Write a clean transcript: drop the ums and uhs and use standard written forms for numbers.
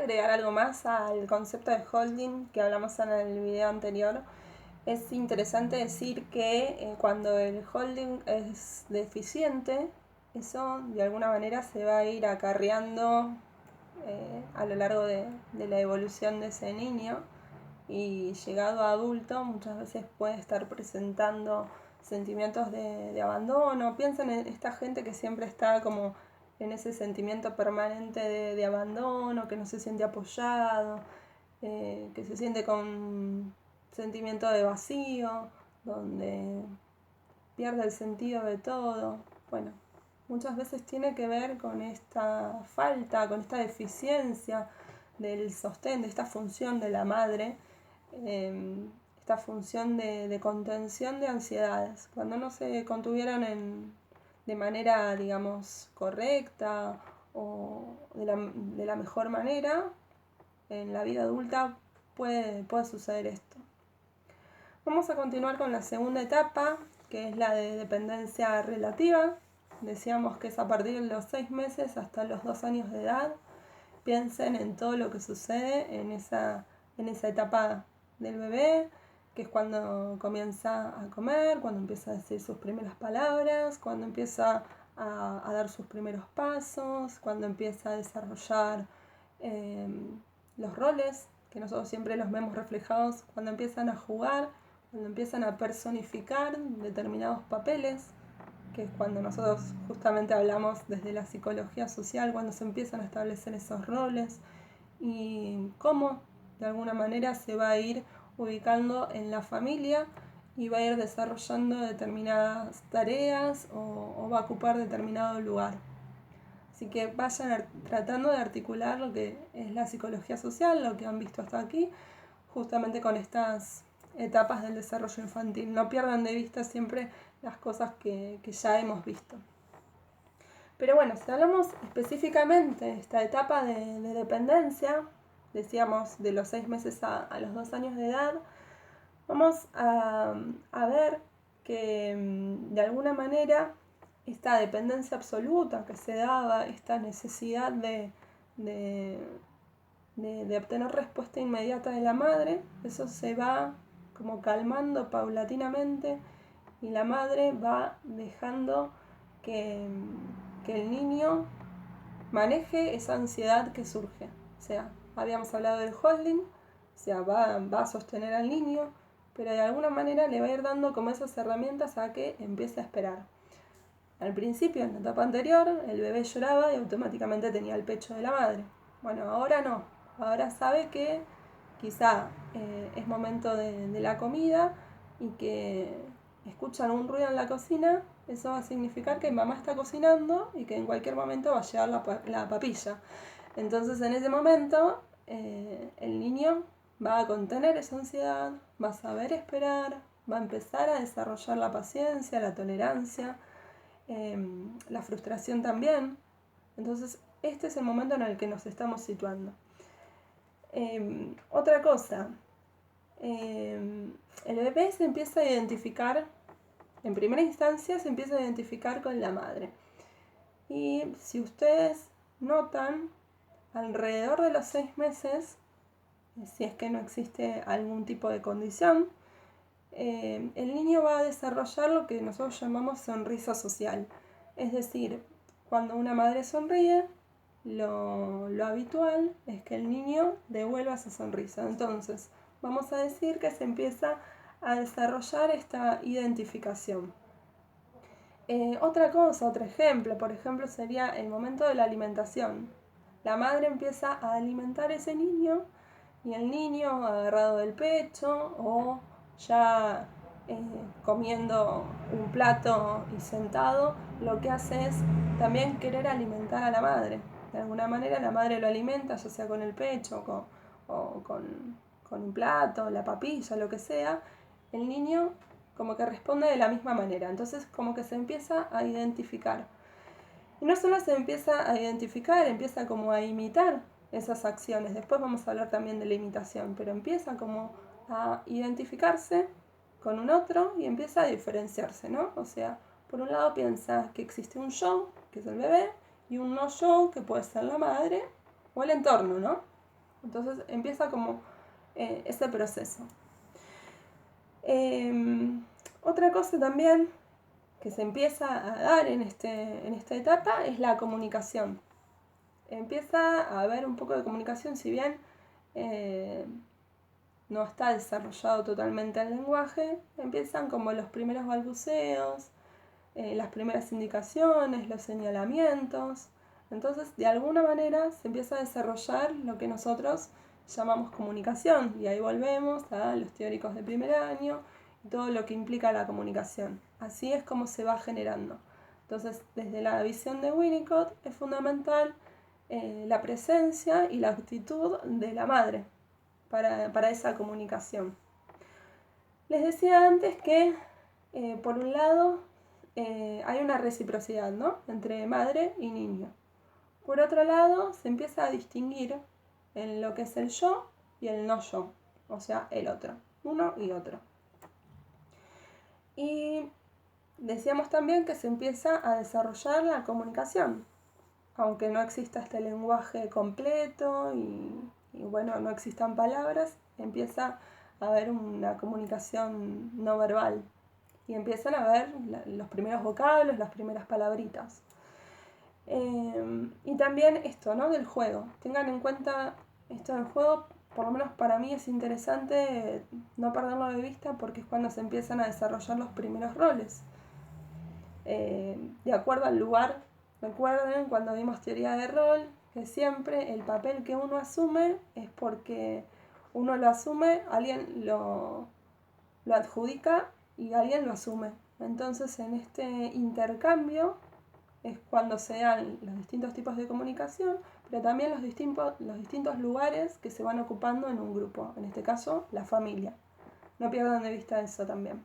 agregar algo más al concepto de holding que hablamos en el video anterior. Es interesante decir que cuando el holding es deficiente, eso de alguna manera se va a ir acarreando a lo largo de la evolución de ese niño, y llegado a adulto muchas veces puede estar presentando sentimientos de abandono. Piensen en esta gente que siempre está como en ese sentimiento permanente de abandono, que no se siente apoyado, que se siente con sentimiento de vacío, donde pierde el sentido de todo. Bueno, muchas veces tiene que ver con esta falta, con esta deficiencia del sostén, de esta función de la madre, esta función de contención de ansiedades. Cuando no se contuvieron de manera, digamos, correcta o de la mejor manera, en la vida adulta puede suceder esto. Vamos a continuar con la segunda etapa, que es la de dependencia relativa. Decíamos que es a partir de los 6 meses hasta los 2 años de edad. Piensen en todo lo que sucede en esa etapa del bebé, que es cuando comienza a comer, cuando empieza a decir sus primeras palabras, cuando empieza a dar sus primeros pasos, cuando empieza a desarrollar los roles, que nosotros siempre los vemos reflejados cuando empiezan a jugar, cuando empiezan a personificar determinados papeles, que es cuando nosotros justamente hablamos desde la psicología social, cuando se empiezan a establecer esos roles y cómo de alguna manera se va a ir ubicando en la familia y va a ir desarrollando determinadas tareas o va a ocupar determinado lugar. Así que vayan tratando de articular lo que es la psicología social, lo que han visto hasta aquí, justamente con estas etapas del desarrollo infantil. No pierdan de vista siempre las cosas que ya hemos visto. Pero bueno, si hablamos específicamente de esta etapa de dependencia, decíamos de los 6 meses a los 2 años de edad, vamos a ver que de alguna manera esta dependencia absoluta que se daba, esta necesidad de obtener respuesta inmediata de la madre, eso se va como calmando paulatinamente y la madre va dejando que el niño maneje esa ansiedad que surge. O sea, habíamos hablado del holding, o sea, va a sostener al niño, pero de alguna manera le va a ir dando como esas herramientas a que empiece a esperar. Al principio, en la etapa anterior, el bebé lloraba y automáticamente tenía el pecho de la madre. Bueno, ahora no. Ahora sabe que quizá es momento de la comida y que escuchan un ruido en la cocina. Eso va a significar que mamá está cocinando y que en cualquier momento va a llegar la papilla. Entonces, en ese momento, el niño va a contener esa ansiedad, va a saber esperar, va a empezar a desarrollar la paciencia, la tolerancia, la frustración también. Entonces, este es el momento en el que nos estamos situando. Otra cosa, el bebé se empieza a identificar, en primera instancia se empieza a identificar con la madre. Y si ustedes notan, alrededor de los 6 meses, si es que no existe algún tipo de condición, el niño va a desarrollar lo que nosotros llamamos sonrisa social. Es decir, cuando una madre sonríe, lo habitual es que el niño devuelva esa sonrisa. Entonces, vamos a decir que se empieza a desarrollar esta identificación. Otra cosa, otro ejemplo, por ejemplo, sería el momento de la alimentación. La madre empieza a alimentar a ese niño y el niño agarrado del pecho o ya comiendo un plato y sentado, lo que hace es también querer alimentar a la madre. De alguna manera la madre lo alimenta, ya sea con el pecho o con un plato, la papilla, lo que sea. El niño como que responde de la misma manera. Entonces como que se empieza a identificar. Y no solo se empieza a identificar, empieza como a imitar esas acciones. Después vamos a hablar también de la imitación, pero empieza como a identificarse con un otro y empieza a diferenciarse, ¿no? O sea, por un lado piensa que existe un yo, que es el bebé, y un no yo, que puede ser la madre o el entorno, ¿no? Entonces empieza como ese proceso. Otra cosa también que se empieza a dar en esta etapa es la comunicación. Empieza a haber un poco de comunicación, si bien no está desarrollado totalmente el lenguaje, empiezan como los primeros balbuceos, las primeras indicaciones, los señalamientos. Entonces, de alguna manera se empieza a desarrollar lo que nosotros llamamos comunicación, y ahí volvemos a los teóricos de primer año y todo lo que implica la comunicación. Así es como se va generando. Entonces, desde la visión de Winnicott es fundamental la presencia y la actitud de la madre para esa comunicación. Les decía antes que, por un lado, hay una reciprocidad, ¿no?, entre madre y niño. Por otro lado, se empieza a distinguir en lo que es el yo y el no yo, o sea, el otro, uno y otro. Y decíamos también que se empieza a desarrollar la comunicación, aunque no exista este lenguaje completo y bueno, no existan palabras, empieza a haber una comunicación no verbal y empiezan a ver los primeros vocablos, las primeras palabritas. Y también esto, ¿no?, del juego. Tengan en cuenta esto del juego, por lo menos para mí es interesante no perderlo de vista porque es cuando se empiezan a desarrollar los primeros roles. De acuerdo al lugar, recuerden cuando vimos teoría de rol, que siempre el papel que uno asume es porque uno lo asume, alguien lo adjudica y alguien lo asume. Entonces en este intercambio es cuando se dan los distintos tipos de comunicación, pero también los distintos lugares que se van ocupando en un grupo, en este caso la familia. No pierdan de vista eso también.